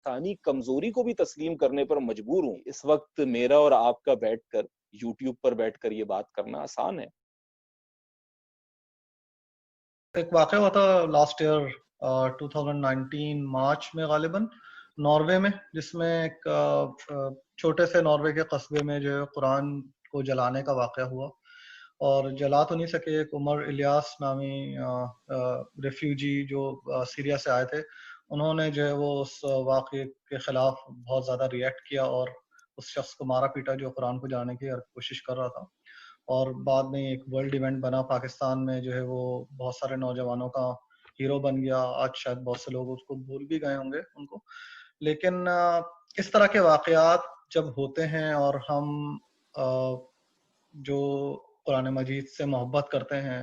انسانی کمزوری کو بھی تسلیم کرنے پر مجبور ہوں. اس وقت میرا اور آپ کا بیٹھ کر یوٹیوب پر بیٹھ کر یہ بات کرنا آسان ہے. ایک واقعہ ہوا تھا لاسٹ ایئر 2019 مارچ میں غالباً ناروے میں، جس میں ایک چھوٹے سے ناروے کے قصبے میں جو ہے قرآن کو جلانے کا واقعہ ہوا، اور جلا تو نہیں سکے. ایک عمر الیاس نامی ریفیوجی جو سیریا سے آئے تھے، انہوں نے جو ہے وہ اس واقعے کے خلاف بہت زیادہ ریئیکٹ کیا اور اس شخص کو مارا پیٹا جو قرآن کو جلانے کی کوشش کر رہا تھا. اور بعد میں ایک ورلڈ ایونٹ بنا پاکستان میں، جو ہے وہ بہت سارے نوجوانوں کا ہیرو بن گیا. آج شاید بہت سے لوگ اس کو بھول بھی گئے ہوں گے ان کو، لیکن اس طرح کے واقعات جب ہوتے ہیں اور ہم جو قرآن مجید سے محبت کرتے ہیں،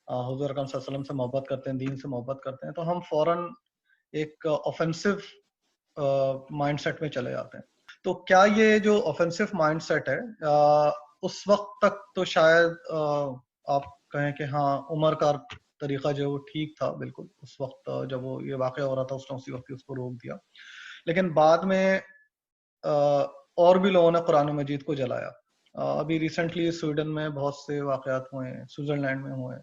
حضور اکرم صلی اللہ علیہ وسلم سے محبت کرتے ہیں، دین سے محبت کرتے ہیں، تو ہم فوراً ایک آفینسو مائنڈ سیٹ میں چلے جاتے ہیں. تو کیا یہ جو آفینسو مائنڈ سیٹ ہے، اس وقت تک تو شاید آپ کہیں کہ ہاں عمر کا طریقہ جو وہ ٹھیک تھا بالکل، اس وقت جب وہ یہ واقعہ ہو رہا تھا اس نے اسی وقت اس کو روک دیا. لیکن بعد میں اور بھی لوگوں نے قرآن مجید کو جلایا. ابھی ریسنٹلی سویڈن میں بہت سے واقعات ہوئے ہیں، سوئٹزرلینڈ میں ہوئے ہیں،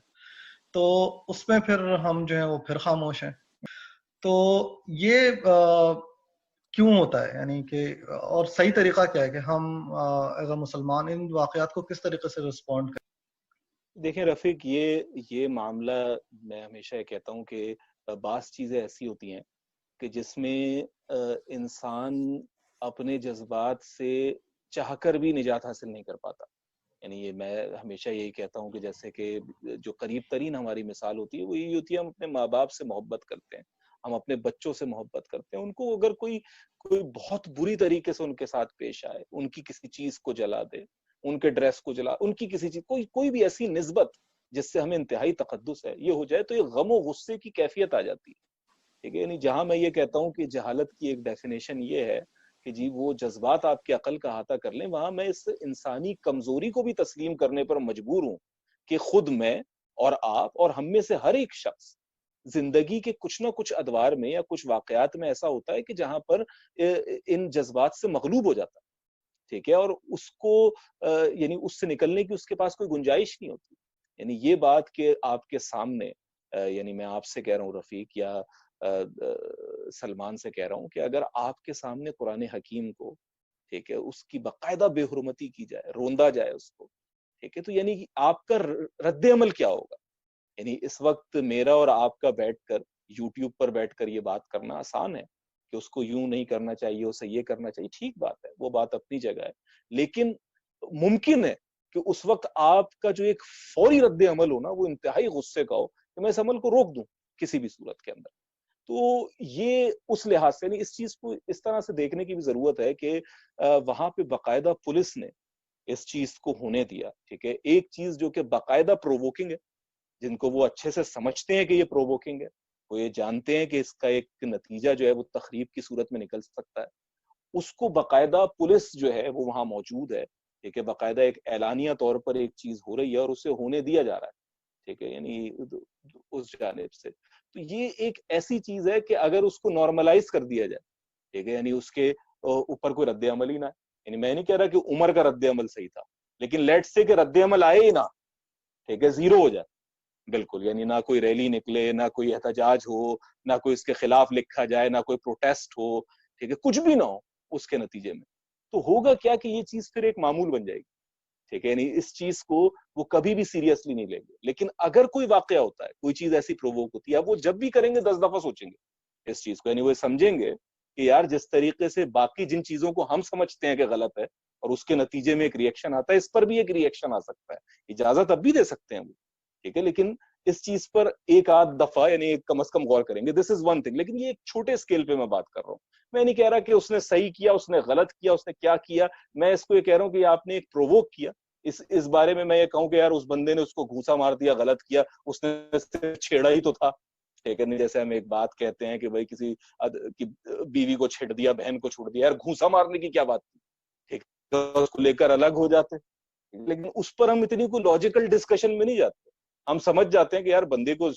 تو اس میں پھر ہم جو ہیں وہ پھر خاموش ہیں. تو یہ کیوں ہوتا ہے؟ یعنی کہ اور صحیح طریقہ کیا ہے کہ ہم ایز اے مسلمان ان واقعات کو کس طریقے سے رسپونڈ کریں؟ دیکھیں رفیق، یہ معاملہ میں ہمیشہ یہ کہتا ہوں کہ بعض چیزیں ایسی ہوتی ہیں کہ جس میں انسان اپنے جذبات سے چاہ کر بھی نجات حاصل نہیں کر پاتا. یعنی یہ میں ہمیشہ یہی کہتا ہوں کہ جیسے کہ جو قریب ترین ہماری مثال ہوتی ہے وہ یہی ہوتی ہے، ہم اپنے ماں باپ سے محبت کرتے ہیں، ہم اپنے بچوں سے محبت کرتے ہیں. ان کو اگر کوئی بہت بری طریقے سے ان کے ساتھ پیش آئے، ان کی کسی چیز کو جلا دے، ان کے ڈریس کو جلا، ان کی کسی چیز کوئی بھی ایسی نسبت جس سے ہمیں انتہائی تقدس ہے یہ ہو جائے، تو یہ غم و غصے کی کیفیت آ جاتی ہے. ٹھیک ہے، یعنی جہاں میں یہ کہتا ہوں کہ جہالت کی ایک ڈیفینیشن یہ ہے کہ جی وہ جذبات آپ کے عقل کا احاطہ کر لیں، وہاں میں اس انسانی کمزوری کو بھی تسلیم کرنے پر مجبور ہوں کہ خود میں اور آپ اور ہم میں سے ہر ایک شخص زندگی کے کچھ نہ کچھ ادوار میں یا کچھ واقعات میں ایسا ہوتا ہے کہ جہاں پر ان جذبات سے مغلوب ہو جاتا ہے. ٹھیک ہے، اور اس کو یعنی اس سے نکلنے کی اس کے پاس کوئی گنجائش نہیں ہوتی. یعنی یہ بات کہ آپ کے سامنے، یعنی میں آپ سے کہہ رہا ہوں رفیق یا سلمان سے کہہ رہا ہوں کہ اگر آپ کے سامنے قرآن حکیم کو، ٹھیک ہے، اس کی باقاعدہ بے حرمتی کی جائے، روندا جائے اس کو، ٹھیک ہے، تو یعنی آپ کا رد عمل کیا ہوگا؟ یعنی اس وقت میرا اور آپ کا بیٹھ کر یوٹیوب پر بیٹھ کر یہ بات کرنا آسان ہے کہ اس کو یوں نہیں کرنا چاہیے، اسے یہ کرنا چاہیے. ٹھیک بات ہے، وہ بات اپنی جگہ ہے، لیکن ممکن ہے کہ اس وقت آپ کا جو ایک فوری رد عمل ہو نا، وہ انتہائی غصے کا ہو کہ میں اس عمل کو روک دوں کسی بھی صورت کے اندر. تو یہ اس لحاظ سے یعنی اس چیز کو اس طرح سے دیکھنے کی بھی ضرورت ہے کہ وہاں پہ باقاعدہ پولیس نے اس چیز کو ہونے دیا. ٹھیک ہے، ایک چیز جو کہ باقاعدہ پرووکنگ ہے، جن کو وہ اچھے سے سمجھتے ہیں کہ یہ پرووکنگ ہے، وہ یہ جانتے ہیں کہ اس کا ایک نتیجہ جو ہے وہ تخریب کی صورت میں نکل سکتا ہے، اس کو باقاعدہ پولیس جو ہے وہ وہاں موجود ہے. ٹھیک ہے، باقاعدہ ایک اعلانیہ طور پر ایک چیز ہو رہی ہے اور اسے ہونے دیا جا رہا ہے. ٹھیک ہے، یعنی اس جانب سے تو یہ ایک ایسی چیز ہے کہ اگر اس کو نارملائز کر دیا جائے، ٹھیک ہے، یعنی اس کے اوپر کوئی رد عمل ہی نہ ہے. یعنی میں نہیں کہہ رہا کہ عمر کا رد عمل صحیح تھا، لیکن لیٹ سے کہ رد عمل آئے ہی نہ، ٹھیک ہے، زیرو ہو جائے بالکل. یعنی نہ کوئی ریلی نکلے، نہ کوئی احتجاج ہو، نہ کوئی اس کے خلاف لکھا جائے، نہ کوئی پروٹیسٹ ہو، ٹھیک ہے، کچھ بھی نہ ہو اس کے نتیجے میں، تو ہوگا کیا کہ یہ چیز پھر ایک معمول بن جائے گی. ٹھیک ہے، یعنی اس چیز کو وہ کبھی بھی سیریسلی نہیں لیں گے. لیکن اگر کوئی واقعہ ہوتا ہے، کوئی چیز ایسی پرووک ہوتی ہے، اب وہ جب بھی کریں گے 10 دفعہ سوچیں گے اس چیز کو. یعنی وہ سمجھیں گے کہ یار جس طریقے سے باقی جن چیزوں کو ہم سمجھتے ہیں کہ غلط ہے اور اس کے نتیجے میں ایک ریئیکشن آتا ہے، اس پر بھی ایک ریئیکشن آ سکتا ہے. اجازت اب بھی دے سکتے ہیں وہ، ٹھیک ہے، لیکن اس چیز پر ایک آدھ دفعہ یعنی کم از کم غور کریں گے. دس از ون تھنگ. لیکن یہ ایک چھوٹے اسکیل پہ میں بات کر رہا ہوں. میں نہیں کہہ رہا کہ اس نے صحیح کیا، اس نے غلط کیا، اس نے کیا کیا. میں اس کو یہ کہہ رہا ہوں کہ آپ نے ایک پرووک کیا. اس بارے میں میں یہ کہوں کہ یار اس بندے نے اس کو گھوسا مار دیا، غلط کیا، اس نے صرف چھیڑا ہی تو تھا. ٹھیک ہے، جیسے ہم ایک بات کہتے ہیں کہ بھائی کسی کی بیوی کو چھیڑ دیا، بہن کو چھوڑ دیا، یار گھوسا مارنے کی کیا بات تھی؟ ٹھیک ہے، اس کو لے کر الگ ہو جاتے. لیکن اس پر ہم اتنی کوئی لاجیکل ڈسکشن میں نہیں جاتے. ہم سمجھ جاتے ہیں کہ یار بندے کو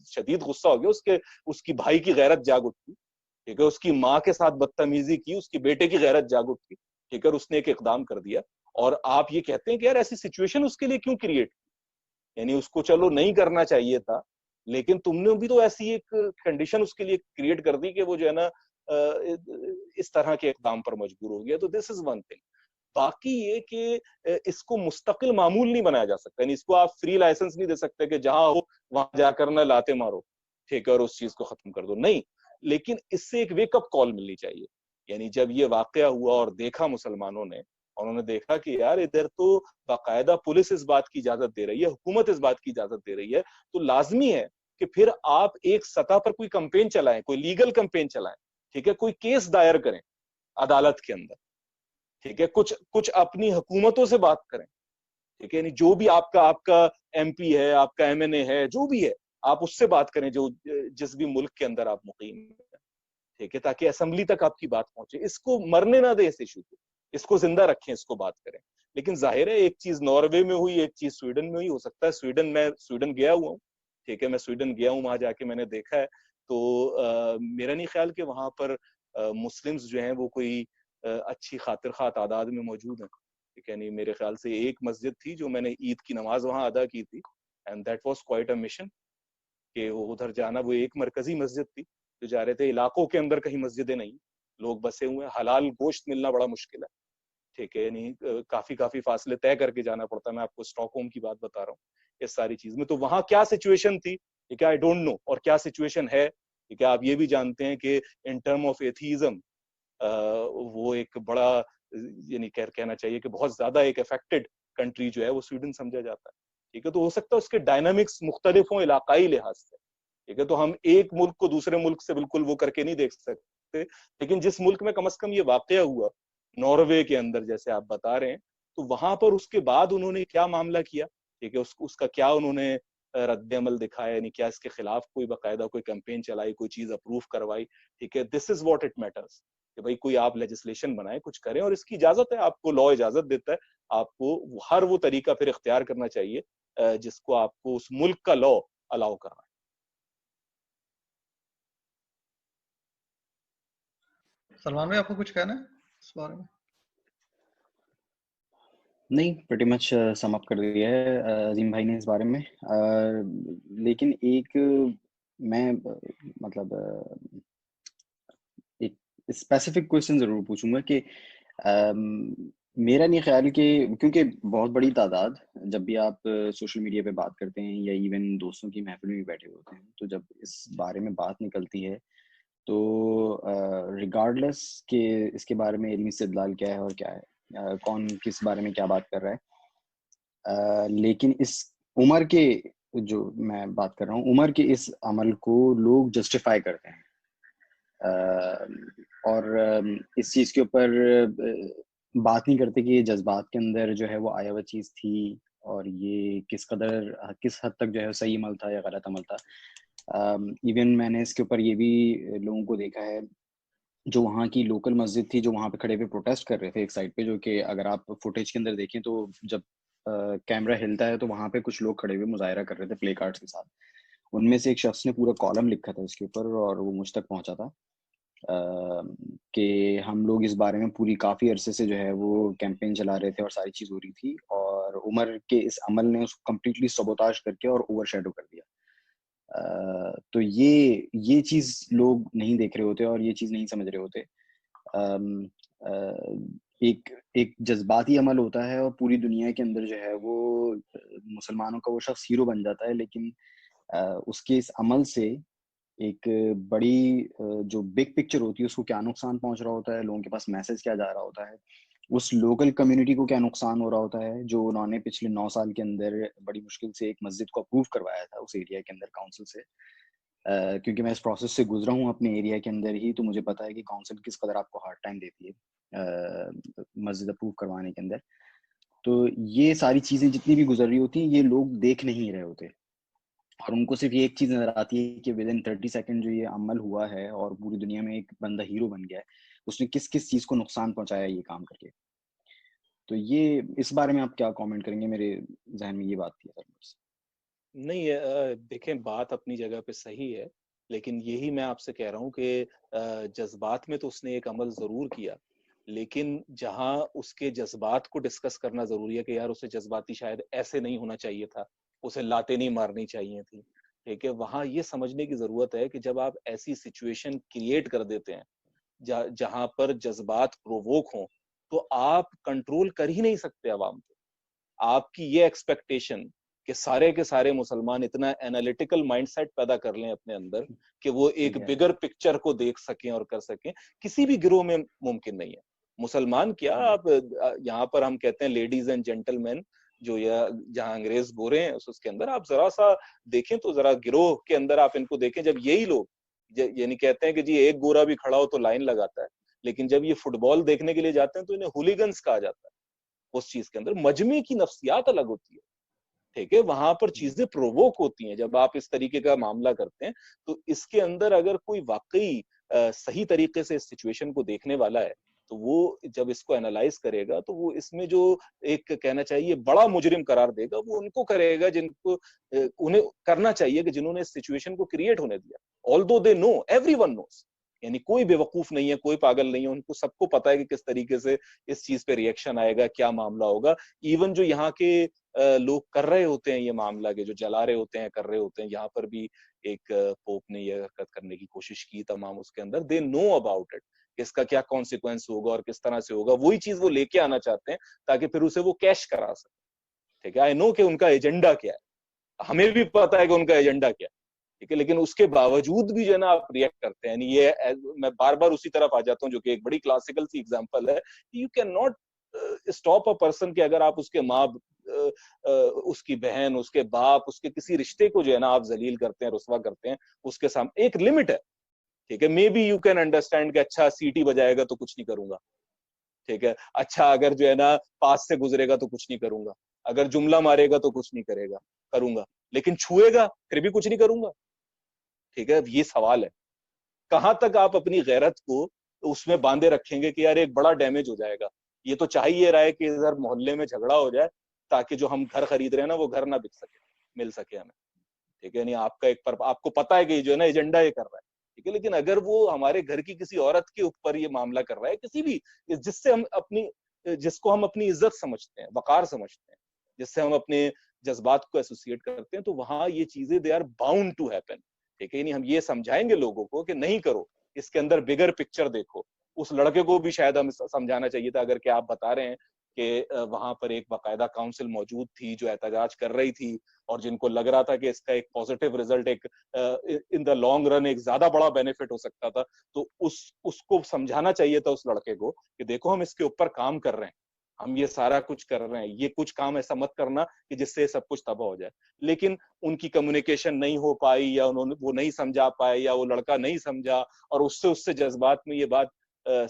شدید غصہ ہو گیا، اس کی بھائی کی غیرت جاگ اٹھی، ٹھیک ہے, اس کی ماں کے ساتھ بدتمیزی کی, اس کی بیٹے کی غیرت جاگ اٹھی, ٹھیک ہے, اس نے ایک اقدام کر دیا, اور آپ یہ کہتے ہیں کہ یار ایسی سچویشن اس کے لیے کیوں کریٹ, یعنی اس کو چلو نہیں کرنا چاہیے تھا, لیکن تم نے بھی تو ایسی ایک کنڈیشن اس کے لیے کریٹ کر دی کہ وہ جو ہے نا اس طرح کے اقدام پر مجبور ہو گیا. تو دس از ون تھنگ. باقی یہ کہ اس کو مستقل معمول نہیں بنایا جا سکتا, یعنی اس کو آپ فری لائسنس نہیں دے سکتے کہ جہاں ہو وہاں جا کر نہ لاتے مارو, ٹھیک ہے, اور اس چیز کو ختم کر دو, نہیں. لیکن اس سے ایک ویک اپ کال ملنی چاہیے. یعنی جب یہ واقعہ ہوا اور دیکھا مسلمانوں نے, اور انہوں نے دیکھا کہ یار ادھر تو باقاعدہ پولیس اس بات کی اجازت دے رہی ہے, حکومت اس بات کی اجازت دے رہی ہے, تو لازمی ہے کہ پھر آپ ایک سطح پر کوئی کمپین چلائیں, کوئی لیگل کمپین چلائیں, ٹھیک ہے, کوئی کیس دائر کریں عدالت کے اندر, ٹھیک ہے, کچھ اپنی حکومتوں سے بات کریں, ٹھیک ہے, یعنی جو بھی آپ کا ایم پی ہے, آپ کا ایم این اے ہے, جو بھی ہے, آپ اس سے بات کریں جو جس بھی ملک کے اندر آپ مقیم ہیں, ٹھیک ہے, تاکہ اسمبلی تک آپ کی بات پہنچے. اس کو مرنے نہ دیں, اس ایشو کو, اس کو زندہ رکھیں, اس کو بات کریں. لیکن ظاہر ہے ایک چیز ناروے میں ہوئی, ایک چیز سویڈن میں ہوئی. ہو سکتا ہے میں سویڈن گیا ہوا ہوں, ٹھیک ہے, میں سویڈن گیا ہوں, وہاں جا کے میں نے دیکھا ہے, تو میرا نہیں خیال کہ وہاں پر مسلمز جو ہیں وہ کوئی اچھی خاطر خواہ تعداد میں موجود ہیں, ٹھیک ہے. نہیں, میرے خیال سے ایک مسجد تھی جو میں نے عید کی نماز وہاں ادا کی تھی, and that was quite a mission, کہ وہ ادھر جانا, وہ ایک مرکزی مسجد تھی جو جا رہے تھے, علاقوں کے اندر کہیں مسجدیں نہیں, لوگ بسے ہوئے, حلال گوشت ملنا بڑا مشکل ہے, ٹھیک ہے, نہیں کافی فاصلے طے کر کے جانا پڑتا ہے. میں آپ کو اسٹاک ہوم کی بات بتا رہا ہوں اس ساری چیز میں. تو وہاں کیا سچویشن تھی, ٹھیک ہے, آئی ڈونٹ نو, اور کیا سچویشن ہے, ٹھیک ہے. آپ یہ بھی جانتے ہیں کہ ان ٹرم آف ایتھیزم وہ ایک بڑا, یعنی کہنا چاہیے کہ بہت زیادہ ایک افیکٹڈ کنٹری جو ہے وہ سویڈن سمجھا جاتا ہے, ٹھیک ہے. تو ہو سکتا ہے اس کے ڈائنامکس مختلف ہوں علاقائی لحاظ سے, ٹھیک ہے. تو ہم ایک ملک کو دوسرے ملک سے بالکل وہ کر کے نہیں دیکھ سکتے, لیکن جس ملک میں کم از کم یہ واقعہ ہوا, ناروے کے اندر جیسے آپ بتا رہے ہیں, تو وہاں پر اس کے بعد انہوں نے کیا معاملہ کیا, ٹھیک ہے, اس کا کیا انہوں نے رد عمل دکھایا, یعنی کیا اس کے خلاف کوئی باقاعدہ کوئی کمپین چلائی, کوئی چیز اپروو کروائی, ٹھیک ہے. دس از واٹ اٹ میٹرز, کہ بھائی کوئی آپ لیجسلیشن بنائیں, کچھ کریں, اور اس کی اجازت ہے, آپ کو لا اجازت دیتا ہے, آپ کو ہر وہ طریقہ پھر اختیار کرنا چاہیے جس کو آپ کو اس ملک کا لا الاؤ کرنا ہے. سلمان بھائی آپ کو کچھ کہنا ہے اس بارے میں؟ نہیں, پریٹی مچ سم اپ کر دیا ہے عظیم بھائی نے اس بارے میں. لیکن ایک میں مطلب ایک اسپیسیفک کوشچن ضرور پوچھوں گا کہ میرا نہیں خیال کہ, کیونکہ بہت بڑی تعداد, جب بھی آپ سوشل میڈیا پہ بات کرتے ہیں یا ایون دوستوں کی محفل میں بھی بیٹھے ہوتے ہیں, تو جب اس بارے میں بات نکلتی ہے تو ریگارڈلیس کہ اس کے بارے میں علمی استدلال کیا ہے اور کیا ہے, کون کس بارے میں کیا بات کر رہا ہے, لیکن اس عمر کے, جو میں بات کر رہا ہوں, عمر کے اس عمل کو لوگ جسٹیفائی کرتے ہیں, اور اس چیز کے اوپر بات نہیں کرتے کہ یہ جذبات کے اندر جو ہے وہ آیا ہوا چیز تھی, اور یہ کس حد تک جو ہے صحیح عمل تھا یا غلط عمل تھا. ایون میں نے اس کے اوپر یہ بھی لوگوں کو دیکھا ہے جو وہاں کی لوکل مسجد تھی, جو وہاں پہ کھڑے ہوئے پروٹیسٹ کر رہے تھے ایک سائڈ پہ, جو کہ اگر آپ فوٹیج کے اندر دیکھیں تو جب کیمرہ ہلتا ہے تو وہاں پہ کچھ لوگ کھڑے ہوئے مظاہرہ کر رہے تھے پلے کارڈز کے ساتھ. ان میں سے ایک شخص نے پورا کالم لکھا تھا اس کے اوپر, اور وہ مجھ تک پہنچا تھا کہ ہم لوگ اس بارے میں پوری کافی عرصے سے جو ہے وہ کیمپین چلا رہے تھے اور ساری چیز ہو رہی تھی, اور عمر کے اس عمل نے اس کو کمپلیٹلی سبوتاژ کر کے اور اوور شیڈو کر دیا. تو یہ چیز لوگ نہیں دیکھ رہے ہوتے اور یہ چیز نہیں سمجھ رہے ہوتے. ایک جذباتی عمل ہوتا ہے اور پوری دنیا کے اندر جو ہے وہ مسلمانوں کا وہ شخص ہیرو بن جاتا ہے, لیکن اس کے اس عمل سے ایک بڑی جو بگ پکچر ہوتی ہے اس کو کیا نقصان پہنچ رہا ہوتا ہے, لوگوں کے پاس میسج کیا جا رہا ہوتا ہے, اس لوکل کمیونٹی کو کیا نقصان ہو رہا ہوتا ہے, جو انہوں نے پچھلے 9 سال کے اندر بڑی مشکل سے ایک مسجد کو اپروو کروایا تھا اس ایریا کے اندر کاؤنسل سے. کیونکہ میں اس پروسیس سے گزرا ہوں اپنے ایریا کے اندر ہی, تو مجھے پتا ہے کہ کاؤنسل کس قدر آپ کو ہارڈ ٹائم دیتی ہے مسجد اپروو کروانے کے اندر. تو یہ ساری چیزیں جتنی بھی گزر رہی ہوتی ہیں یہ لوگ دیکھ نہیں رہے ہوتے, اور ان کو صرف ایک چیز نظر آتی ہے کہ ود ان 30 سیکنڈ جو یہ عمل ہوا ہے اور پوری دنیا میں ایک بندہ ہیرو بن گیا ہے, اس نے کس کس چیز کو نقصان پہنچایا یہ کام کر کے. تو یہ اس بارے میں آپ کیا کامنٹ کریں گے؟ میرے ذہن میں یہ بات تھی. نہیں دیکھیں, بات اپنی جگہ پہ صحیح ہے, لیکن یہی میں آپ سے کہہ رہا ہوں کہ جذبات میں تو اس نے ایک عمل ضرور کیا، لیکن جہاں اس کے جذبات کو ڈسکس کرنا ضروری ہے کہ یار اسے جذباتی شاید ایسے نہیں ہونا چاہیے تھا، اسے لاتیں نہیں مارنی چاہیے تھی، ٹھیک ہے، وہاں یہ سمجھنے کی ضرورت ہے کہ جب آپ ایسی سچویشن کریٹ کر دیتے ہیں جہاں پر جذبات پرووک ہوں، تو آپ کنٹرول کر ہی نہیں سکتے عوام کو. آپ کی یہ ایکسپیکٹیشن کہ سارے کے سارے مسلمان اتنا اینالیٹیکل مائنڈ سیٹ پیدا کر لیں اپنے اندر کہ وہ ایک بگر پکچر کو دیکھ سکیں اور کر سکیں، کسی بھی گروہ میں ممکن نہیں ہے. مسلمان کیا، آپ یہاں پر ہم کہتے ہیں لیڈیز اینڈ جینٹل مین، جو جہاں انگریز گورے ہیں اس کے اندر آپ ذرا سا دیکھیں تو ذرا گروہ کے اندر آپ ان کو دیکھیں، جب یہی لوگ یعنی کہتے ہیں کہ جی ایک گورا بھی کھڑا ہو تو لائن لگاتا ہے، لیکن جب یہ فٹ بال دیکھنے کے لیے جاتے ہیں تو انہیں ہولیگنز کہا جاتا ہے. اس چیز کے اندر مجمع کی نفسیات الگ ہوتی ہے، ٹھیک ہے، وہاں پر چیزیں پرووک ہوتی ہیں جب آپ اس طریقے کا معاملہ کرتے ہیں. تو اس کے اندر اگر کوئی واقعی صحیح طریقے سے اس سچویشن کو دیکھنے والا ہے تو وہ جب اس کو انالائز کرے گا تو وہ اس میں جو ایک کہنا چاہیے بڑا مجرم قرار دے گا وہ ان کو کرے گا جن کو انہیں کرنا چاہیے کہ جنہوں نے اس سچویشن کو کریٹ ہونے دیا. although they know, everyone knows، یعنی کوئی بے وقوف نہیں ہے، کوئی پاگل نہیں ہے، ان کو سب کو پتا ہے کہ کس طریقے سے اس چیز پہ ریئیکشن آئے گا، کیا معاملہ ہوگا. ایون جو یہاں کے لوگ کر رہے ہوتے ہیں یہ معاملہ کے جو جلا رہے ہوتے ہیں کر رہے ہوتے ہیں، یہاں پر بھی ایک پوپ نے یہ حرکت کرنے کی کوشش کی، تمام اس کے اندر دے نو اباؤٹ اٹ، اس کا کیا کانسیکوینس ہوگا اور کس طرح سے ہوگا، وہی چیز وہ لے کے آنا چاہتے ہیں تاکہ پھر اسے وہ کیش کرا سکے. ٹھیک ہے، آئی نو کہ ان کا ایجنڈا کیا ہے، ہمیں بھی پتا ہے کہ ان کا ایجنڈا کیا ہے، ٹھیک ہے، لیکن اس کے باوجود بھی جو ہے نا آپ ریئیکٹ کرتے ہیں. یعنی یہ میں بار بار اسی طرف آ جاتا ہوں جو کہ ایک بڑی کلاسیکل سی ایگزامپل ہے. You can not stop a person کہ اگر آپ اس کے ماں، اس کی بہن، اس کے باپ، اس کے کسی رشتے کو جو ہے نا آپ ذلیل کرتے ہیں، رسوا کرتے ہیں، اس کے سامنے ایک لمٹ ہے. ٹھیک ہے، may be you can understand کہ اچھا سیٹی بجائے گا تو کچھ نہیں کروں گا، ٹھیک ہے، اچھا اگر جو ہے نا پاس سے گزرے گا تو کچھ نہیں کروں گا، اگر جملہ مارے گا تو کچھ نہیں کرے گا کروں گا، لیکن چھوئے گا پھر بھی کچھ نہیں کروں گا. ٹھیک ہے، یہ سوال ہے کہاں تک آپ اپنی غیرت کو اس میں باندھے رکھیں گے کہ یار ایک بڑا ڈیمیج ہو جائے گا. یہ تو چاہیے رہا ہے کہ ادھر محلے میں جھگڑا ہو جائے تاکہ جو ہم گھر خرید رہے ہیں نا وہ گھر نہ بک سکے، مل سکے ہمیں. ٹھیک ہے، نہیں آپ کا ایک آپ کو پتا ہے کہ جو ہے نا ایجنڈا یہ کر رہا ہے، ٹھیک ہے، لیکن اگر وہ ہمارے گھر کی کسی عورت کے اوپر یہ معاملہ کر رہا ہے، کسی بھی جس سے ہم اپنی، جس کو ہم اپنی عزت سمجھتے ہیں، وقار سمجھتے ہیں، جس سے ہم اپنے جذبات کو ایسوسیٹ کرتے ہیں، تو وہاں یہ چیزیں they are bound to happen. ٹھیک ہے، یعنی ہم یہ سمجھائیں گے لوگوں کو کہ نہیں کرو، اس کے اندر بگر پکچر دیکھو. اس لڑکے کو بھی شاید ہم سمجھانا چاہیے تھا، اگر کہ آپ بتا رہے ہیں کہ وہاں پر ایک باقاعدہ کاؤنسل موجود تھی جو احتجاج کر رہی تھی اور جن کو لگ رہا تھا کہ اس کا ایک پازیٹیو ریزلٹ، ایک ان دا لانگ رن ایک زیادہ بڑا بینیفٹ ہو سکتا تھا، تو اس کو سمجھانا چاہیے تھا اس لڑکے کو کہ دیکھو ہم اس کے اوپر کام کر رہے ہیں، ہم یہ سارا کچھ کر رہے ہیں، یہ کچھ کام ایسا مت کرنا کہ جس سے سب کچھ تباہ ہو جائے. لیکن ان کی کمیونیکیشن نہیں ہو پائی، یا انہوں نے وہ نہیں سمجھا پائے، یا وہ لڑکا نہیں سمجھا اور اس سے جذبات میں یہ بات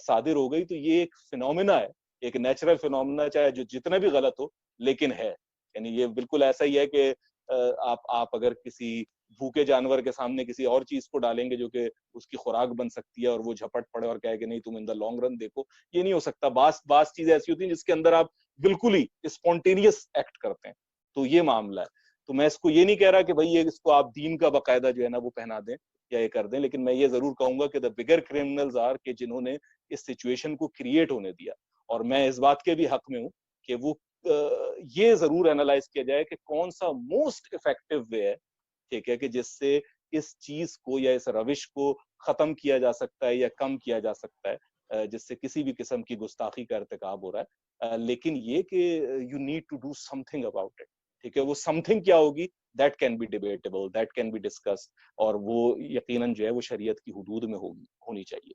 صادر ہو گئی. تو یہ ایک فینومینا ہے، ایک نیچرل فینومینا، چاہے جو جتنا بھی غلط ہو لیکن ہے. یعنی یہ بالکل ایسا ہی ہے کہ آپ اگر کسی بھوکے جانور کے سامنے کسی اور چیز کو ڈالیں گے جو کہ اس کی خوراک بن سکتی ہے اور وہ جھپٹ پڑے اور کہے کہ نہیں تم ان دا لانگ رن دیکھو، یہ نہیں ہو سکتا. بعض چیزیں ایسی ہوتی ہیں جس کے اندر آپ بالکل ہی اسپونٹینیس ایکٹ کرتے ہیں. تو یہ معاملہ ہے. تو میں اس کو یہ نہیں کہہ رہا کہ بھائی اس کو آپ دین کا باقاعدہ جو ہے نا وہ پہنا دیں یا یہ کر دیں، لیکن میں یہ ضرور کہوں گا کہ دا بگر کرمنلز آر، کہ جنہوں نے اس سچویشن کو کریٹ ہونے دیا. اور میں اس بات کے بھی حق میں ہوں کہ وہ یہ ضرور اینالائز کیا جائے کہ کون سا موسٹ افیکٹو وے ہے، ٹھیک ہے، کہ جس سے اس چیز کو یا اس روش کو ختم کیا جا سکتا ہے یا کم کیا جا سکتا ہے جس سے کسی بھی قسم کی گستاخی کا ارتکاب ہو رہا ہے. لیکن یہ کہ you need to do something about it. ٹھیک ہے، وہ سم تھنگ کیا ہوگی، that can be debatable, that can be discuss, اور وہ یقیناً جو ہے وہ شریعت کی حدود میں ہونی چاہیے.